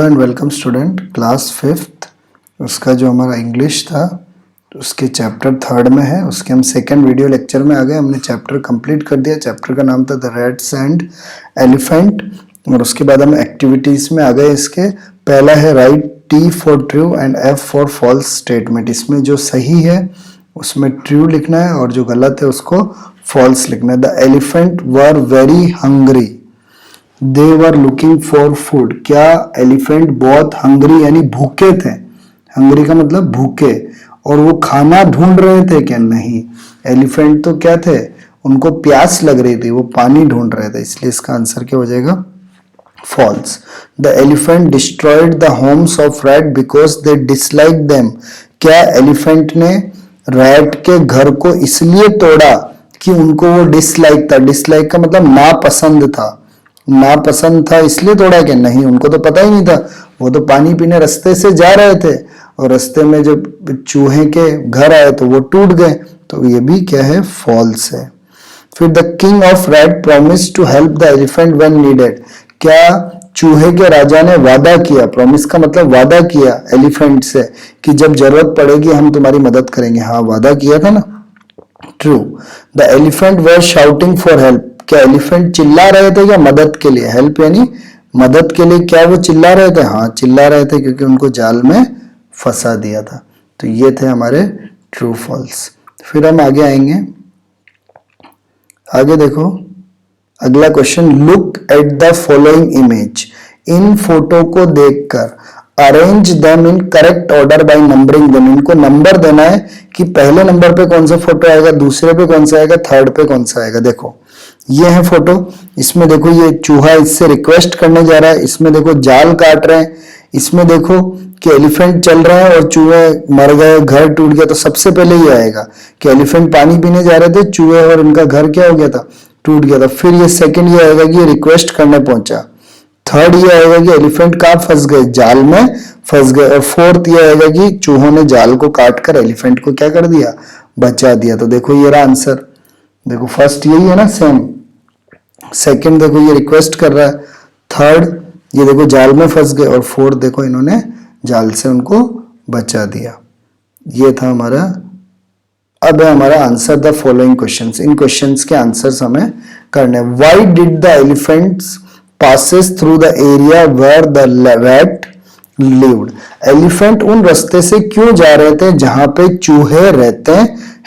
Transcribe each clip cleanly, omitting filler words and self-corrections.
And welcome student. Class 5th उसका जो हमारा इंग्लिश था उसके चैप्टर 3rd में है, उसके हम सेकंड वीडियो लेक्चर में आ गए। हमने चैप्टर कंप्लीट कर दिया। चैप्टर का नाम था द रैट्स एंड एलिफेंट और उसके बाद हम एक्टिविटीज में आ गए। इसके पहला है right T for true and F for false statement. इसमें जो सही है उसमें ट्रू लिखना है और जो गलत है उसको फॉल्स लिखना है। The elephant were very hungry, they were looking for food. क्या एलिफेंट बहुत हंग्री यानी भूखे थे। हंग्री का मतलब भूखे, और वो खाना ढूंढ रहे थे क्या? नहीं, एलिफेंट तो क्या थे, उनको प्यास लग रही थी, वो पानी ढूंढ रहे थे, इसलिए इसका आंसर क्या हो जाएगा? False. The elephant destroyed the homes of rat because they dislike them. क्या एलिफेंट ने रैट के घर को इसलिए तोड़ा कि उनको वो डिसलाइक था। डिसलाइक का मतलब नापसंद था। नापसंद था इसलिए तोड़ा क्या? नहीं, उनको तो पता ही नहीं था, वो तो पानी पीने रास्ते से जा रहे थे और रास्ते में जब चूहे के घर आए तो वो टूट गए। तो ये भी क्या है? फॉल्स है। फिर the king of rat promise to help the elephant when needed. क्या चूहे के राजा ने वादा किया? प्रॉमिस का मतलब वादा किया एलिफेंट से कि जब जरूरत पड़ेगी हम तुम्हारी मदद करेंगे। हाँ, वादा किया था ना। True. The elephant were shouting for help. क्या एलिफेंट चिल्ला रहे थे क्या मदद के लिए? हेल्प यानी मदद के लिए। क्या वो चिल्ला रहे थे? हाँ, चिल्ला रहे थे क्योंकि उनको जाल में फंसा दिया था। तो ये थे हमारे ट्रू फॉल्स। फिर हम आगे आएंगे। आगे देखो अगला question, look at the following image. In photo को देखकर arrange them in correct order by numbering them. इनको नंबर देना है कि पहले नंबर पे कौन सा फोटो आएगा, दूसरे पे कौन सा आएगा, थर्ड पे कौन सा आएगा। देखो ये है फोटो, इसमें देखो ये चूहा इससे रिक्वेस्ट करने जा रहा है, इसमें देखो जाल काट रहे हैं, इसमें देखो कि एलिफेंट चल रहा है और चूहे मर गए, घर टूट गया। तो सबसे पहले ये आएगा कि एलिफेंट पानी पीने जा रहे थे, चूहे और इनका घर क्या हो गया था? टूट गया था। फिर ये सेकंड ये आएगा कि ये रिक्वेस्ट करने पहुंचा। थर्ड ये आएगा कि एलिफेंट कहाँ फंस गए? जाल में फंस गए। और फोर्थ ये आएगा कि चूहों ने जाल को काट कर एलिफेंट को क्या कर दिया? बचा दिया। तो देखो ये रहा आंसर। देखो फर्स्ट यही है ना, सेम। सेकंड देखो ये रिक्वेस्ट कर रहा है, थर्ड ये देखो जाल में फंस गए, और फोर्थ देखो इन्होंने जाल से उनको बचा दिया। ये था हमारा। अब है हमारा answer the following questions. In questions के आंसर्स हमें करने। Why did the elephants passes through the area where the rat lived। Elephant उन रास्ते से क्यों जा रहे थे जहां पे चूहे रहते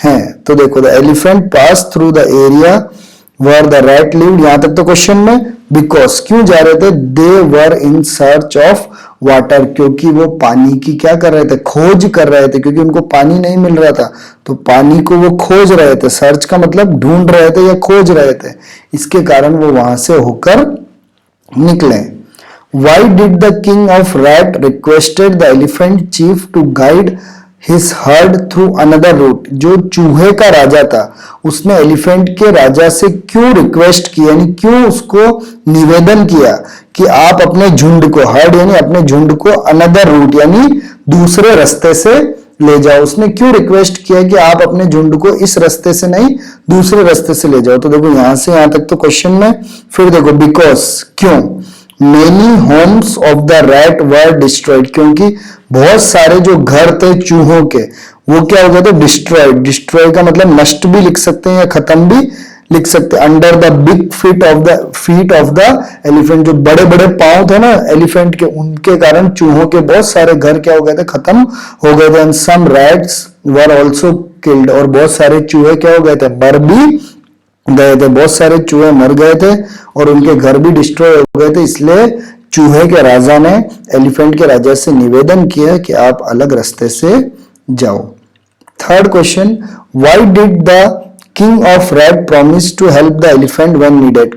हैं? तो देखो the elephant pass through the area where the rat lived, यहां तक तो क्वेश्चन में। बिकॉज क्यों जा रहे थे? दे वर इन सर्च ऑफ वाटर, क्योंकि वो पानी की क्या कर रहे थे? खोज कर रहे थे, क्योंकि उनको पानी नहीं मिल रहा था तो पानी को वो खोज रहे थे। सर्च का मतलब ढूंढ रहे थे या खोज रहे थे, इसके कारण वो वहां से होकर निकले। Why did the king of rat requested the elephant chief to guide his herd through another route। जो चूहे का राजा था उसने एलिफेंट के राजा से क्यों रिक्वेस्ट की, यानी क्यों उसको निवेदन किया कि आप अपने झुंड को, हर्ड यानी अपने झुंड को, अनदर रूट यानी दूसरे रास्ते से ले जाओ। उसने क्यों रिक्वेस्ट किया कि आप अपने झुंड को इस रास्ते से नहीं दूसरे रास्ते से ले जाओ। तो देखो यहां से यहां तक तो क्वेश्चन में। फिर देखो बिकॉज, क्यों। Many Holmes of the rat were destroyed, क्योंकि बहुत सारे जो घर थे चूहों के वो क्या हो गए थे? डिस्ट्रॉयड। डिस्ट्रॉय का मतलब नष्ट भी लिख सकते हैं या खत्म भी लिख सकते हैं। Under the big feet of the elephant, जो बड़े बड़े पांव थे ना एलिफेंट के, उनके कारण चूहों के बहुत सारे घर क्या हो गए थे? खत्म हो गए थे। And some rats were also killed, और बहुत सारे चूहे क्या हो गए थे? मर भी गए थे। बहुत सारे चूहे मर गए थे और उनके घर भी डिस्ट्रॉय हो गए थे। इसलिए चूहे के राजा ने एलिफेंट के राजा से निवेदन किया कि आप अलग रास्ते से जाओ। Third question, why did the king of rat promise to help the elephant when needed.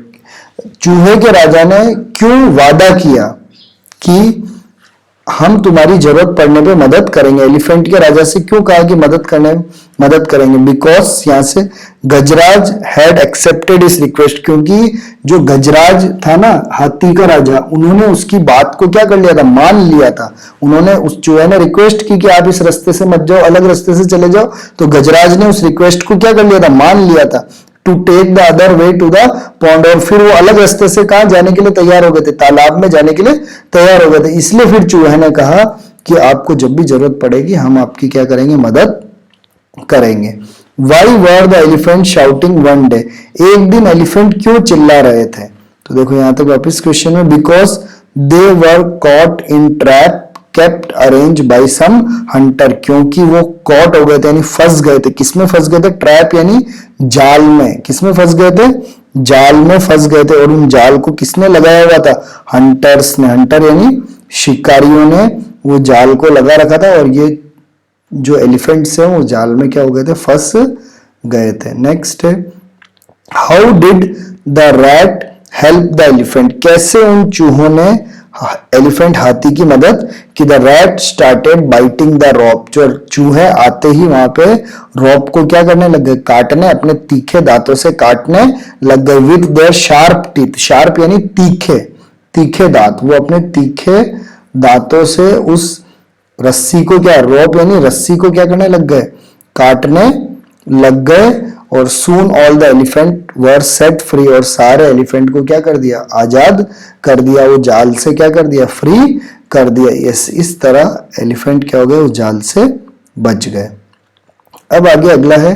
चूहे के राजा ने क्यों वादा किया कि हम तुम्हारी जरूरत पड़ने पे मदद करेंगे? एलिफेंट के राजा से क्यों कहा कि मदद करेंगे? बिकॉज यहां से गजराज हैड एक्सेप्टेड इस रिक्वेस्ट, क्योंकि जो गजराज था ना हाथी का राजा, उन्होंने उसकी बात को क्या कर लिया था? मान लिया था। उन्होंने, उस चूहे ने रिक्वेस्ट की कि आप इस रास्ते से मत जाओ, अलग रास्ते से चले जाओ, तो गजराज ने उस रिक्वेस्ट को क्या कर लिया था? मान लिया था। To take the other way to the pond, और फिर वो अलग रास्ते से कहा जाने के लिए तैयार हो गए थे, तालाब में जाने के लिए तैयार हो गए थे। इसलिए फिर चूहे ने कहा कि आपको जब भी जरूरत पड़ेगी हम आपकी क्या करेंगे, मदद करेंगे। Why were the elephant shouting one day, एक दिन एलिफेंट क्यों चिल्ला रहे थे? तो देखो यहां तक वापस क्वेश्चन में, because they were caught in trap kept arrange by some hunter, क्योंकि वो कॉट हो गए थे यानी फंस गए थे। किसमें फंस गए थे? ट्रैप यानी जाल में। किसमें फंस गए थे? जाल में फंस गए थे। और उन जाल को किसने लगाया हुआ था? हंटर्स ने। हंटर यानी शिकारियों ने वो जाल को लगा रखा था, और ये जो एलिफेंट्स है वो जाल में क्या हो गए थे? फंस गए थे। नेक्स्ट है, how did the rat help the elephant, कैसे उन चूहों ने एलिफेंट हाथी की मदद की? The rat started biting the rope, जो चूहे आते ही वहां पे रॉप को क्या करने लग गए? काटने, अपने तीखे दांतों से काटने लग गए। With their sharp teeth, sharp यानी तीखे, तीखे दांत, वो अपने तीखे दांतों से उस रस्सी को क्या, रॉप यानी रस्सी को क्या करने लग गए? काटने लग गए। और सून all the elephant were set free, और सारे एलिफेंट को क्या कर दिया? आजाद कर दिया, वो जाल से क्या कर दिया? फ्री कर दिया। इस तरह एलिफेंट क्या हो गए? उस जाल से बच गए। अब आगे अगला है,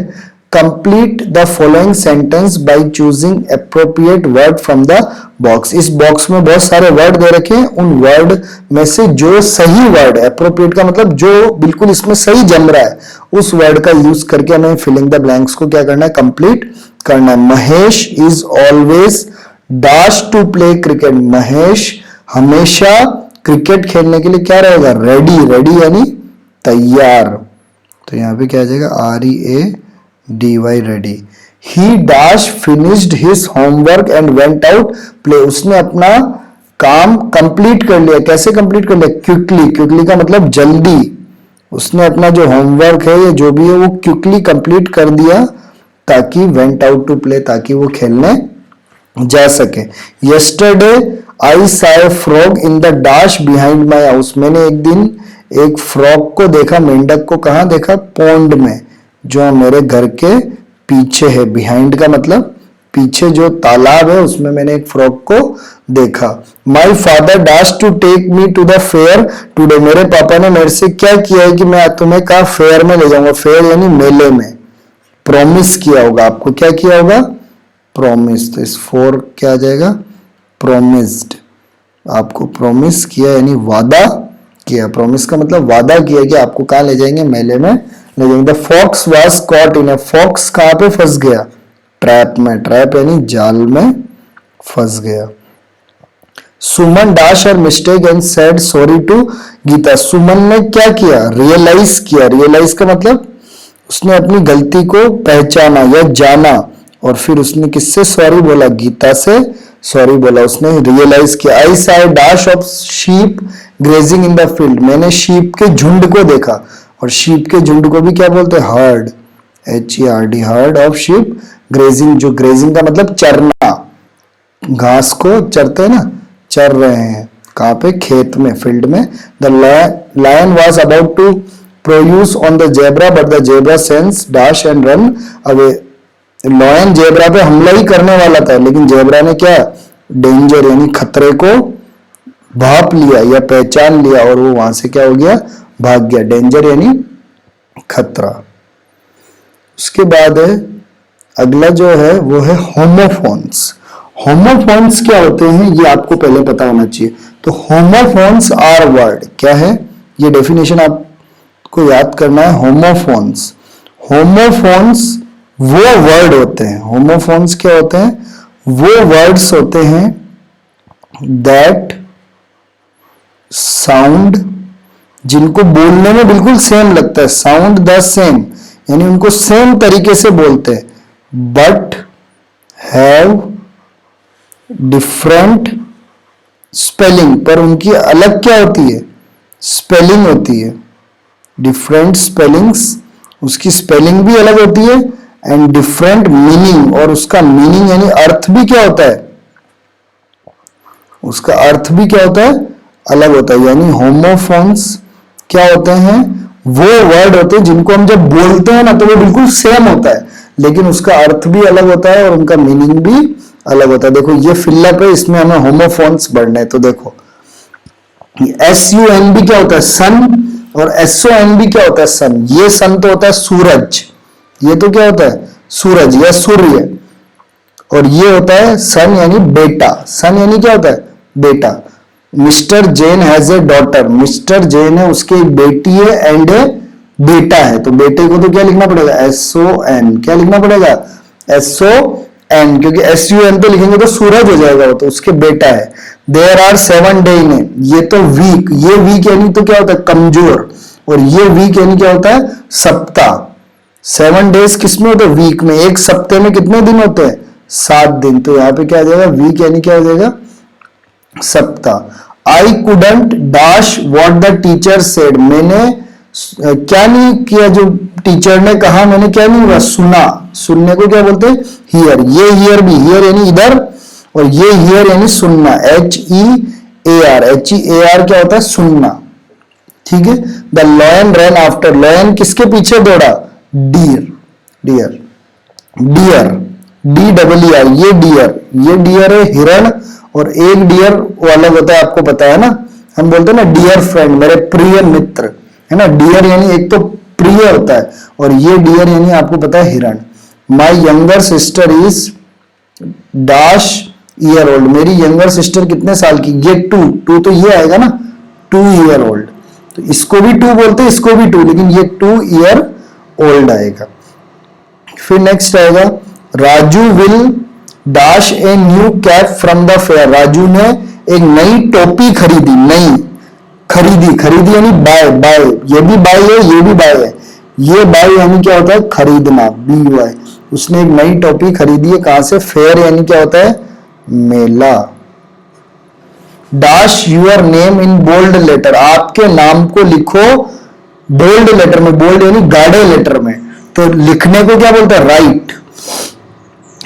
complete the following sentence by choosing appropriate word from the box. इस बॉक्स में बहुत सारे वर्ड दे रखे हैं, उन वर्ड में से जो सही वर्ड, एप्रोप्रिएट का मतलब जो बिल्कुल इसमें सही जम रहा है, उस वर्ड का यूज करके हमें फिलिंग द ब्लैंक्स को क्या करना है? कंप्लीट करना है। Mahesh is always dash to play cricket, Mahesh हमेशा क्रिकेट खेलने के लिए क्या रहेगा? रेडी, रेडी यानी तैयार। तो यहां पे क्या आ जाएगा? READY, ready. He dash finished his homework and went out play, उसने अपना काम कंप्लीट कर लिया। कैसे कंप्लीट कर लिया? क्विकली, क्विकली का मतलब जल्दी। उसने अपना जो होमवर्क है या जो भी है वो क्विकली कंप्लीट कर दिया, ताकि वेंट आउट टू प्ले, ताकि वो खेलने जा सके। Yesterday I saw a frog in the dash behind my house, मैंने एक दिन एक फ्रॉग को देखा, मेंढक को कहां देखा? पॉन्ड में, जो मेरे घर के पीछे है। बिहाइंड का मतलब पीछे जो तालाब है उसमें मैंने एक फ्रॉग को देखा। My father dash to take me to the fair today, मेरे पापा ने मेरे से क्या किया है कि मैं तुम्हें कहा फेयर में ले जाऊंगा। फेयर यानी मेले में। प्रॉमिस किया होगा आपको, क्या किया होगा? प्रॉमिस। तो इस फोर क्या आ जाएगा? प्रॉमिस्ड, आपको प्रॉमिस किया यानी वादा किया। प्रॉमिस का मतलब वादा किया कि आपको कहां ले जाएंगे? मेले में ले जाएंगे। The fox was caught in a, fox कहां पे फंस गया? ट्रैप में। ट्रैप यानी जाल में फंस गया। सुमन डैश और mistake and said sorry to Geeta, Suman ने क्या किया? रियलाइज किया। रियलाइज का मतलब उसने अपनी गलती को पहचाना या जाना, और फिर उसने किससे सॉरी बोला? गीता से सॉरी बोला, उसने रियलाइज किया। I saw a dash of sheep grazing in the field, मैंने शीप के झुंड को देखा। और शीप के झुंड को भी क्या बोलते हैं? Heard, HERD, heard of sheep grazing, जो ग्रेजिंग का मतलब चरना, घास को चरते हैं ना, चर रहे हैं। कहां पे? खेत में, फील्ड में। The lion was about to produce on the zebra but the zebra sense dash and run away, lion zebra पे हमला ही करने वाला था, लेकिन जेब्रा ने क्या? डेंजर यानी खतरे को भाप लिया या पहचान लिया, और वो वहां से क्या हो गया? भाग गया। डेंजर यानी खतरा। उसके बाद है अगला जो है वो है होमोफोन्स। होमोफोन्स क्या होते हैं ये आपको पहले पता होना चाहिए। तो होमोफोन्स आर वर्ड, क्या है? ये डेफिनेशन आपको याद करना है। होमोफोन्स, होमोफोन्स वो वर्ड होते हैं, होमोफोन्स क्या होते हैं? वो वर्ड्स होते हैं दैट साउंड, जिनको बोलने में बिल्कुल सेम लगता है, साउंड द सेम, यानी उनको सेम तरीके से बोलते हैं, बट हैव डिफरेंट स्पेलिंग, पर उनकी अलग क्या होती है? स्पेलिंग होती है। डिफरेंट स्पेलिंग्स, उसकी स्पेलिंग भी अलग होती है, एंड डिफरेंट मीनिंग, और उसका मीनिंग यानी अर्थ भी क्या होता है? उसका अर्थ भी क्या होता है? अलग होता है। यानी होमोफोन्स क्या होते हैं? वो वर्ड होते हैं जिनको हम जब बोलते हैं ना तो वो बिल्कुल सेम होता है, लेकिन उसका अर्थ भी अलग होता है और उनका मीनिंग भी अलग होता है। देखो ये फिलअप है, इसमें हमें होमोफोन्स पढ़ने हैं। तो देखो SUN क्या होता है? सन। और SON क्या होता है? सन। ये सन तो होता है सूरज, ये तो क्या होता है? सूरज या सूर्य। और ये होता है सन यानी बेटा। सन यानी क्या होता है? बेटा। Mister Jain has a daughter, mister Jain है उसकी एक बेटी है एंड ए बेटा है, तो बेटे को तो क्या लिखना पड़ेगा? SON। क्या लिखना पड़ेगा? SON, क्योंकि SUN तो लिखेंगे तो सूरज हो जाएगा, वो तो उसके बेटा है। देयर आर 7 डे इन ए, ये तो वीक, ये वीक यानी तो क्या होता है? कमजोर। और ये वीक यानी क्या होता है? सप्ताह। 7 डेज किसमें होते हैं? वीक में। एक सप्ते में कितने दिन होते हैं? 7 दिन। तो यहां पे क्या आ जाएगा? वीक यानी क्या हो जाएगा? सप्ताह। I couldn't dash what the teacher said, मैंने क्या नहीं किया जो टीचर ने कहा, मैंने क्या नहीं हुआ? सुना। सुनने को क्या बोलते हैं? हियर। ये हियर भी, हियर यानी इधर, और ये हियर यानी सुनना। HEAR, HEAR क्या होता है? सुनना। ठीक है। The lion run after, lion किसके पीछे दौड़ा? डियर। डियर, डियर, DEER, ये डियर, ये डियर है हिरण। और एक डियर वो अलग होता है, आपको पता है ना, हम बोलते हैं ना डियर फ्रेंड, मेरे प्रिय मित्र, है ना। डियर यानी एक तो प्रिय होता है, और ये डियर यानी आपको पता है हिरण। My younger sister is dash year old, मेरी यंगर सिस्टर कितने साल की? ये 2 तो ये आएगा ना, 2 ईयर ओल्ड। तो इसको भी 2 बोलते हैं, इसको भी 2, लेकिन ये 2 ईयर ओल्ड आएगा। फिर नेक्स्ट आएगा Raju will dash a new cap from the fair, Raju ने एक नई टोपी खरीदी। नई, खरीदी, खरीदी यानी बाय, बाय, ये भी बाय है, ये भी बाय है। ये बाय यानी क्या होता है? खरीदना, BY। उसने एक नई टोपी खरीदी है, कहां से? फेयर यानी क्या होता है? मेला। Dash your name in bold letter, आपके नाम को लिखो बोल्ड लेटर में। बोल्ड यानी गाढ़े लेटर में, तो लिखने को क्या बोलते हैं? राइट।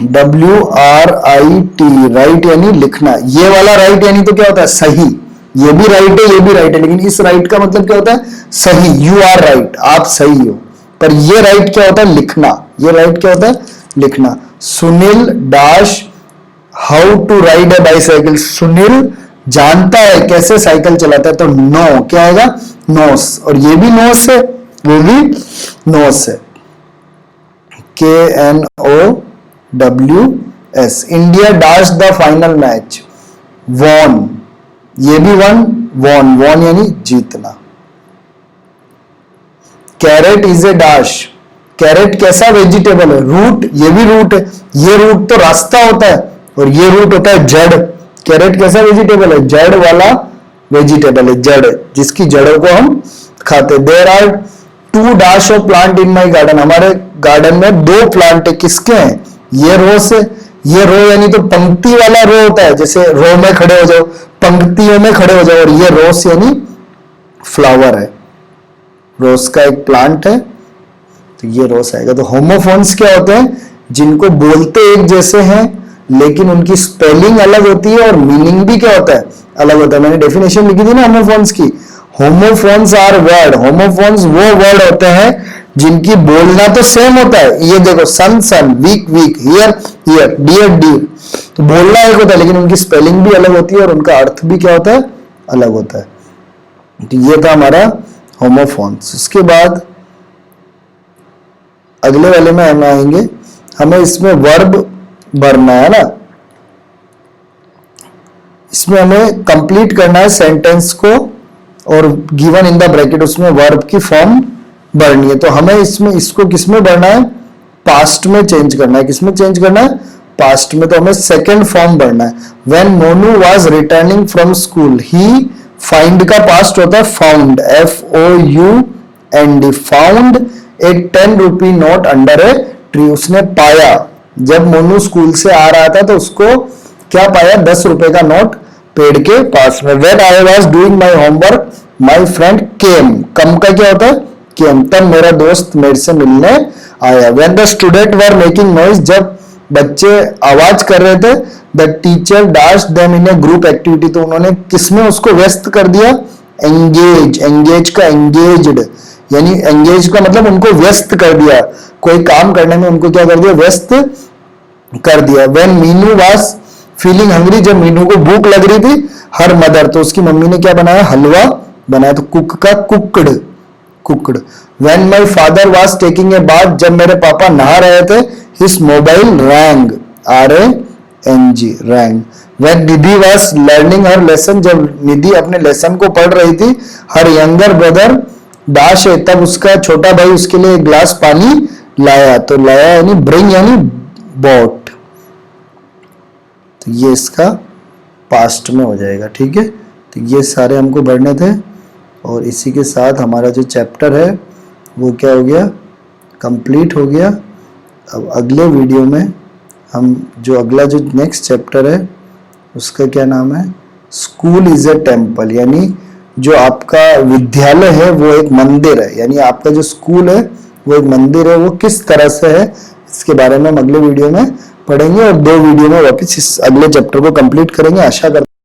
WRIT, राइट यानी लिखना। ये वाला राइट यानी तो क्या होता है? सही। ये भी राइट है, ये भी राइट है, लेकिन इस राइट का मतलब क्या होता है? सही। You are right, आप सही हो। पर ये राइट क्या होता है? लिखना। ये राइट क्या होता है? लिखना। Sunil dash how to ride a bicycle, Sunil जानता है कैसे साइकिल चलाता है, तो नो क्या आएगा? नोस। और ये भी नोस है, वो भी नोस है। KNOWS। India dash the final match, won, ये भी वन, वॉन, वॉन यानी जीतना। Carrot is a dash, carrot कैसा वेजिटेबल है? रूट, ये भी रूट है। ये रूट तो रास्ता होता है, और ये रूट होता है जड़। कैरेट कैसा वेजिटेबल है? जड़ वाला वेजिटेबल है, जड़, जिसकी जड़ों को हम खाते। There are 2 dash of plant in my garden, हमारे गार्डन में 2 प्लांट है। किसके हैं? ये रो से, ये रो यानी तो पंक्ति वाला रो होता है, जैसे रो में खड़े हो जाओ, पंक्तियों में खड़े हो जाओ। और ये रोस यानी फ्लावर है, रोज का एक प्लांट है, तो ये रोस आएगा। तो होमोफोन्स क्या होते हैं? जिनको बोलते एक जैसे हैं, लेकिन उनकी स्पेलिंग अलग होती है और मीनिंग भी क्या होता है? अलग होता है। मैंने डेफिनेशन लिखी थी ना होमोफोन्स की। होमोफोन्स आर वर्ड, होमोफोन्स वो वर्ड होते हैं जिनकी बोलना तो सेम होता है। ये देखो, sun sun, week week, here here, dear dear, तो बोलना एक होता है, लेकिन उनकी स्पेलिंग भी अलग होती है और उनका अर्थ भी क्या होता है? अलग होता है। तो ये था हमारा होमोफोन्स। उसके बाद अगले वाले में हम आएंगे, हमें इसमें वर्ब भरना है ना, इसमें हमें कंप्लीट करना है सेंटेंस को, और गिवन इन द ब्रैकेट उसमें वर्ब की फॉर्म भरनी है। तो हमें इसमें इसको किसमें भरना है? पास्ट में चेंज करना है। किसमें चेंज करना है? पास्ट में। तो हमें सेकंड फॉर्म भरना है। When Monu was returning from school, he, find का पास्ट होता है found, FOUND, found a 10 rupee note under a tree, उसने पाया, जब मोनू स्कूल से आ रहा था तो उसको क्या पाया? 10 रुपए का नोट पेड़ के पास में। When I was doing my homework my friend came, come का क्या होता है? केम, तब मेरा दोस्त मेरे से मिलने आया। When the student were making noise, जब बच्चे आवाज कर रहे थे, the teacher dash them in A group activity, तो उन्होंने किसमें उसको व्यस्त कर दिया? एंगेज, एंगेज का एंगेज्ड, यानी एंगेज का मतलब उनको व्यस्त कर दिया, कोई काम करने में उनको क्या कर दिया, व्यस्त कर दिया। When Meenu was feeling hungry, जब मीनू को भूख लग रही थी, हर मदर, तो उसकी मम्मी ने क्या बनाया, हलवा बनाया, तो कुक का cooked, cooked. When my father was taking a bath, जब मेरे पापा नहा रहे थे, his mobile wrong, RANG, wrong. When Nidhi was learning her lesson, जब निधि अपने लेसन को पढ़ रही थी, हर यंगर ब्रदर दाश है, तब उसका छोटा भाई उसके लिए एक ग्लास पानी लाया, तो लाया यानी ब्रिंग यानी बॉट, तो ये इसका पास्ट में हो जाएगा। ठीक है, तो ये सारे हमको पढ़ने थे, और इसी के साथ हमारा जो चैप्टर है वो क्या हो गया, कंप्लीट हो गया। अब अगले वीडियो में हम जो अगला जो नेक्स्ट चैप्टर है उसका क्या नाम है, स्कूल इज ए टेम्पल, यानी जो आपका विद्यालय है वो एक मंदिर है, यानी आपका जो स्कूल है वो एक मंदिर है, वो किस तरह से है, इसके बारे में हम अगले वीडियो में पढ़ेंगे, और 2 वीडियो में वापस इस अगले चैप्टर को कंप्लीट करेंगे। आशा करते